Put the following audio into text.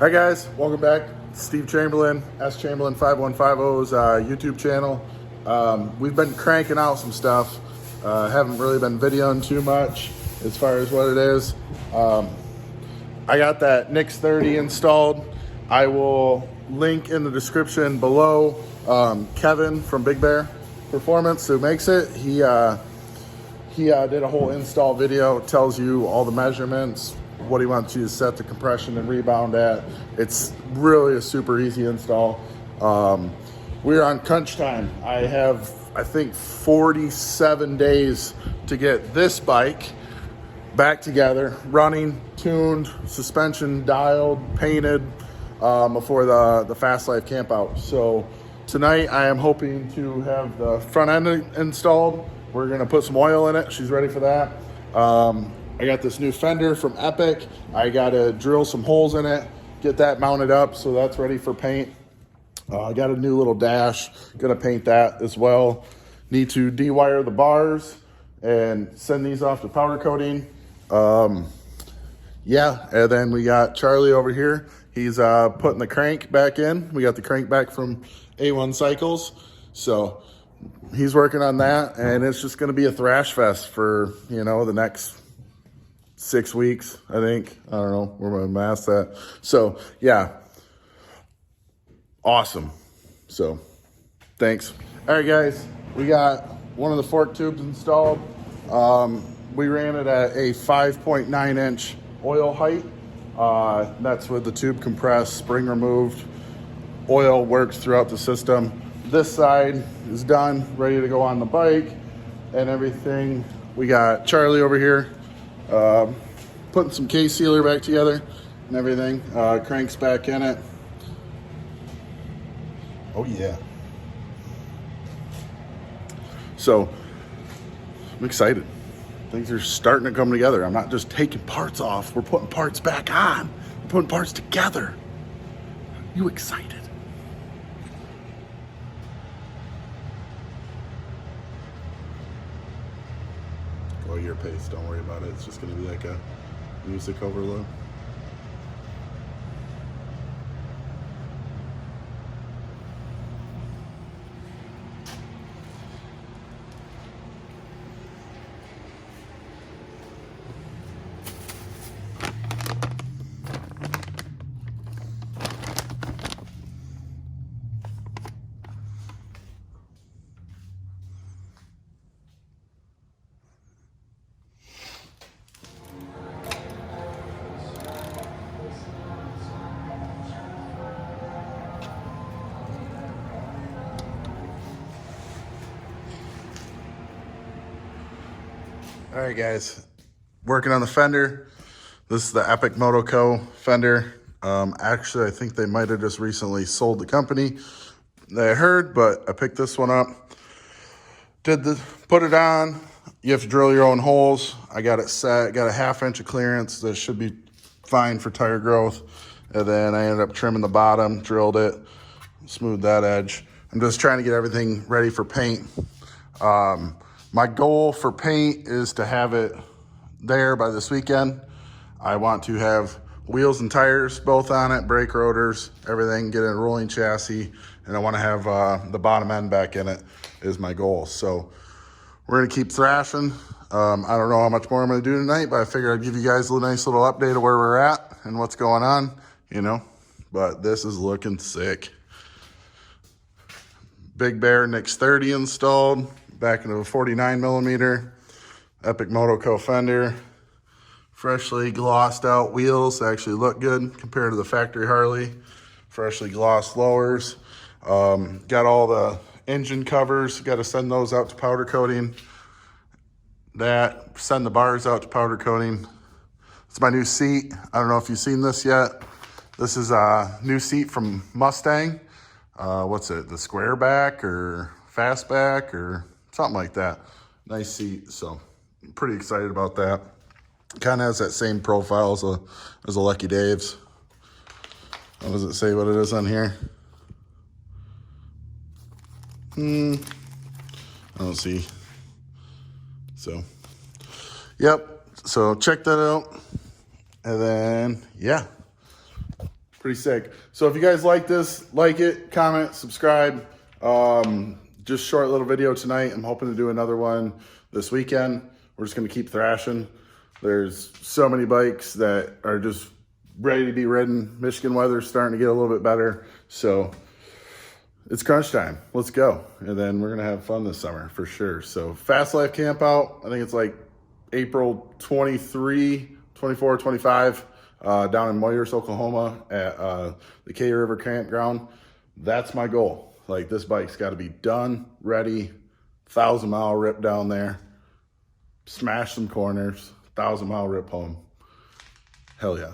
Hi guys, welcome back. Steve Chamberlain, S Chamberlain 5150's YouTube channel. We've been cranking out some stuff. Haven't really been videoing too much as far as what it is. I got that Nix 30 installed. I will link in the description below. Kevin from Big Bear Performance, who makes it, he did a whole install video. It tells you all the measurements, what he wants you to set the compression and rebound at. It's really a super easy install. We're on crunch time. I have, I think, 47 days to get this bike back together, running, tuned, suspension dialed, painted, before the Fast Life camp out. So tonight I am hoping to have the front end installed. We're gonna put some oil in it. She's ready for that. I got this new Fender from Epic. I gotta drill some holes in it, get that mounted up so that's ready for paint. I got a new little dash, gonna paint that as well. Need to de-wire the bars and send these off to powder coating. Yeah, and then we got Charlie over here. He's putting the crank back in. We got the crank back from A1 Cycles. So he's working on that, and it's just gonna be a thrash fest for, you know, the next 6 weeks, I think. I don't know, we're gonna mask that. So yeah, awesome. So thanks. All right guys, we got one of the fork tubes installed. We ran it at a 5.9 inch oil height. That's with the tube compressed, spring removed. Oil works throughout the system. This side is done, ready to go on the bike and everything. We got Charlie over here putting some case sealer back together and everything. Cranks back in it. Oh yeah. So I'm excited. Things are starting to come together. I'm not just taking parts off. We're putting parts back on. We're putting parts together. You excited? Go at your pace. Don't worry about it. It's just going to be like a music overload. All right, guys, working on the Fender. This is the Epic Moto Co. Fender. Actually, I think they might have just recently sold the company that I heard, but I picked this one up. Put it on. You have to drill your own holes. I got it set, got a 1/2 inch of clearance. That should be fine for tire growth. And then I ended up trimming the bottom, drilled it, smoothed that edge. I'm just trying to get everything ready for paint. My goal for paint is to have it there by this weekend. I want to have wheels and tires both on it, brake rotors, everything, get a rolling chassis, and I want to have the bottom end back in it is my goal. So we're going to keep thrashing. I don't know how much more I'm going to do tonight, but I figured I'd give you guys a nice little update of where we're at and what's going on, you know. But this is looking sick. Big Bear Nix 30 installed. Back into a 49 millimeter Epic Moto Co. Fender. Freshly glossed out wheels, actually look good compared to the factory Harley. Freshly glossed lowers. Got all the engine covers, got to send those out to powder coating. Send the bars out to powder coating. It's my new seat. I don't know if you've seen this yet. This is a new seat from Mustang. What's it, the square back or fastback or something like that. Nice seat, so I'm pretty excited about that. Kind of has that same profile as a Lucky Dave's. What does it say what it is on here? I don't see. So, yep. So check that out. And then, yeah. Pretty sick. So if you guys like this, like it, comment, subscribe. Just short little video tonight. I'm hoping to do another one this weekend. We're just gonna keep thrashing. There's so many bikes that are just ready to be ridden. Michigan weather's starting to get a little bit better. So it's crunch time. Let's go. And then we're gonna have fun this summer for sure. So Fast Life Camp Out, I think it's like April 23, 24, 25, down in Moyers, Oklahoma at the K River Campground. That's my goal. Like, this bike's got to be done, ready, 1,000-mile rip down there, smash some corners, 1,000-mile rip home. Hell yeah.